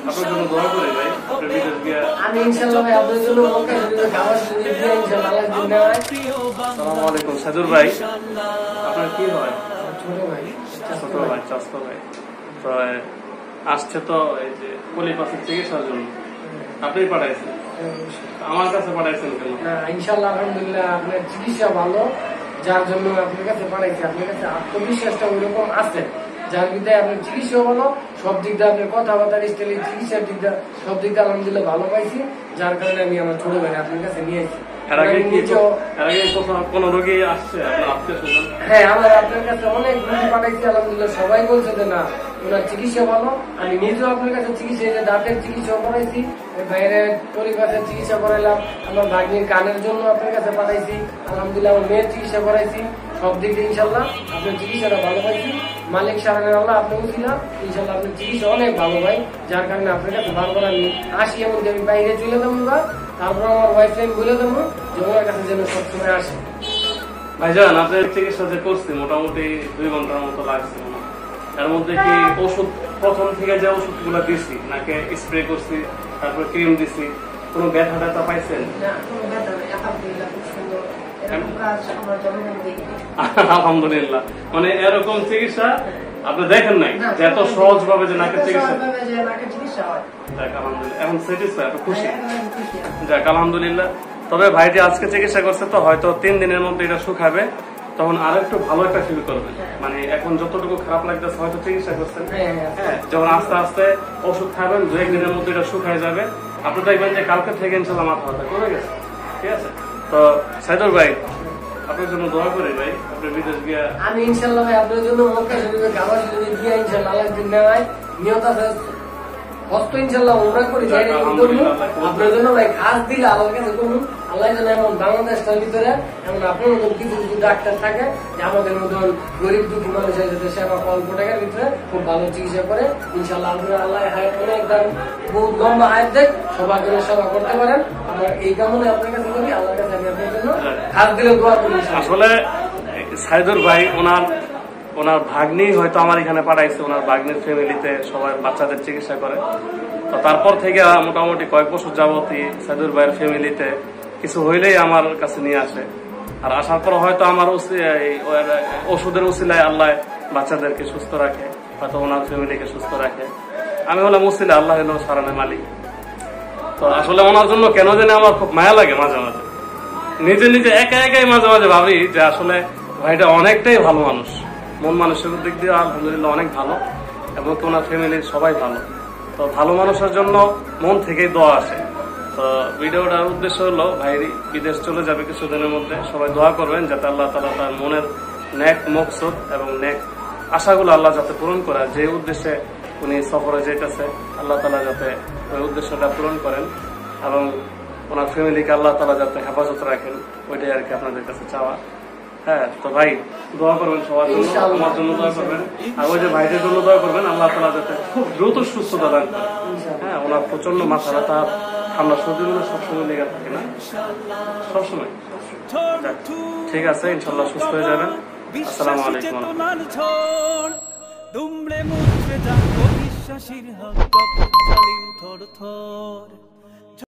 আপনার জন্য দোয়া করি ভাই, আপনার বিদেশ গিয়া। আমি ইনশাআল্লাহ ভাই আপনার জন্য মক্কা শরীফে খাবার সুযোগ দিয়ে ইনশাআল্লাহ আল্লাহ দিন ভাই। আসসালামু আলাইকুম সাদুর ভাই, আপনার কি হয়? ছোট ভাই, ছোট ভাই, চাচতো ভাই। তো আসছে তো এই যে পলিপাসের চিকিৎসার জন্য, আপনি পাঠাইছেন, আমার কাছে পাঠাইছেন কেন? ইনশাআল্লাহ আলহামদুলিল্লাহ আপনার চিকিৎসা ভালো, যার জন্য আপনার কাছে পাঠাইছি। আপনার কাছে আত্মবিশ্বাসটা ওইরকম আছে, যার ভিতরে আপনার চিকিৎসা ভালো, সব দিক দিয়ে আপনার কথাবার্তা স্টাইল, চিকিৎসার দিক দিয়ে সব দিক দিয়ে আলহামদুলিল্লাহ ভালো পাইছি, যার কারণে আমি আমার ছোট ভাই আপনার কাছে নিয়ে আসি। কোন রোগী আসছে আপনার আত্মীয়-স্বজন? হ্যাঁ, আমার আপনার কাছে অনেক রোগী পাঠাইছি, আলহামদুলিল্লাহ সবাই বলছে যে না ওনার চিকিৎসা ভালো। আমি নিজেও আপনার কাছে চিকিৎসা, দাঁতের চিকিৎসা করাইছি, বাইরে পরিবারের চিকিৎসা করাইলাম, আমার ভাগ্নির কানের জন্য আপনার কাছে পাঠাইছি, আলহামদুলিল্লাহ আমার মেয়ের চিকিৎসা করাইছি। সব দিক দিয়ে ইনশাল্লাহ আপনার চিকিৎসাটা ভালো পাইছি। মালিক সারানের আল্লাহ আপনার ছিলাম, ইনশাল্লাহ আপনার চিকিৎসা অনেক ভালো ভাই, যার কারণে আপনার কাছে বারবার আমি আসি। এমনকি আমি বাইরে চলে যাবো বা তারপর আমার ওয়াইফ লাইন বলে দেবো যে ওনার কাছে যেন সবসময় আসে। ভাইজান, আপনার চিকিৎসা যে করছি মোটামুটি 2 ঘন্টার মতো লাগছে। এর মধ্যে কি ওষুধ প্রথম থেকে যে ওষুধগুলো দিছি নাকি স্প্রে করছি, তারপর ক্রিম দিছি, কোনো ব্যথা ট্যাথা পাইছেন? আলহামদুলিল্লাহ। মানে এরকম চিকিৎসা আপনি দেখেন নাই যে এত সহজ ভাবে যে নাকের চিকিৎসা। আলহামদুলিল্লাহ, এখন স্যাটিসফাই, আপনি খুশি? যাক আলহামদুলিল্লাহ। তবে ভাইটি আজকে চিকিৎসা করছে তো হয়তো 3 দিনের মধ্যে এটা শুকাবে, তখন আরো একটু ভালো একটা ফিল করবেন। মানে এখন যতটুকু খারাপ লাগতেছে হয়তো চিকিৎসা করছেন, হ্যাঁ, যখন আস্তে আস্তে ওষুধ খাবেন 2-1 দিনের মধ্যে এটা শুকায় যাবে। আপনি দেখবেন যে কালকে থেকে ইনশাল্লাহ মাথা ব্যথা কমে গেছে। ঠিক আছে? তো সাইদুর ভাই, আপনার জন্য দোয়া করি ভাই, আপনি বিদেশ গিয়া। আমি ইনশাল্লাহ ভাই আপনার জন্য মক্কা শরীফে খাবার সুযোগ দিয়ে ইনশাল্লাহ আল্লাহ দিন ভাই নিয়ত আছে, হস্ত ইনশাল্লাহ ওমরা করে যাই আপনার জন্য ভাই। খাস দিলে আল্লাহর কাছে করুন, আল্লাহ যেন এমন বাংলাদেশটার ভিতরে এমন আপনার মতন কিছু কিছু ডাক্তার থাকে যে আমাদের মতন গরিব দুঃখী মানুষের যাতে সেবা অল্প টাকার ভিতরে খুব ভালো চিকিৎসা করে। ইনশাল্লাহ আপনার আল্লাহ হায়াত অনেক দান, বহুত লম্বা হায়াত দেখ, সবার জন্য সেবা করতে পারেন। আমার এই কামনে আপনার কাছে করি, আল্লাহর কাছে আমি আপনার জন্য খাস দিলে দোয়া করি। আসলে সাইদুর ভাই ওনার ভাগ্নি হয়তো আমার এখানে পাঠাইছে, ওনার ভাগ্নির ফ্যামিলিতে সবাই বাচ্চাদের চিকিৎসা করে। তো তারপর থেকে মোটামুটি কয়েক বছর যাবতই সাইদুর ভাইয়ের ফ্যামিলিতে কিছু হইলেই আমার কাছে নিয়ে আসে। আর আসার পর হয়তো আমার ওষুধের উসিলায় আল্লাহ বাচ্চাদেরকে সুস্থ রাখে, হয়তো ওনার ফ্যামিলিকে সুস্থ রাখে। আমি হলাম উসিলা, আল্লাহ হলো সারানের মালিক। তো আসলে ওনার জন্য কেন জানি আমার খুব মায়া লাগে মাঝে মাঝে, নিজে নিজে একা একাই মাঝে মাঝে ভাবি যে আসলে ভাইটা অনেকটাই ভালো মানুষ, মন মানুষের দিক দিয়ে আলহামদুলিল্লাহ অনেক ভালো, এবং ওনার ফ্যামিলির সবাই ভালো। তো ভালো মানুষের জন্য মন থেকেই দোয়া আসে। তো ভিডিওটার উদ্দেশ্য হলো ভাই বিদেশ চলে যাবে কিছুদিনের মধ্যে, সবাই দোয়া করবেন যাতে আল্লাহ তাআলা তার মনের নেক মকসুদ এবং নেক আশাগুলো আল্লাহ যাতে পূরণ করে। যে উদ্দেশ্যে উনি সফরে যেতেছে আল্লাহ তাআলা যাতে ওই উদ্দেশ্যটা পূরণ করেন, এবং ওনার ফ্যামিলিকে আল্লাহ তাআলা যাতে হেফাজত রাখেন, ওইটাই আর কি আপনাদের কাছে চাওয়া। হ্যাঁ, তো ভাই দোয়া করবেন সবার জন্য, আমার জন্য দোয়া করবেন, আর ওই যে ভাইদের জন্য দোয়া করবেন আল্লাহ তাআলা যাতে খুব দ্রুত সুস্থতা দান করেন। হ্যাঁ, ওনার প্রচন্ড মাথা ব্যথা, ঠান্ডা সর্দিগুলো সবসময় লেগে থাকে না, সবসময়। ঠিক আছে, ইনশাল্লাহ সুস্থ হয়ে যাবেন। আসসালামু আলাইকুম।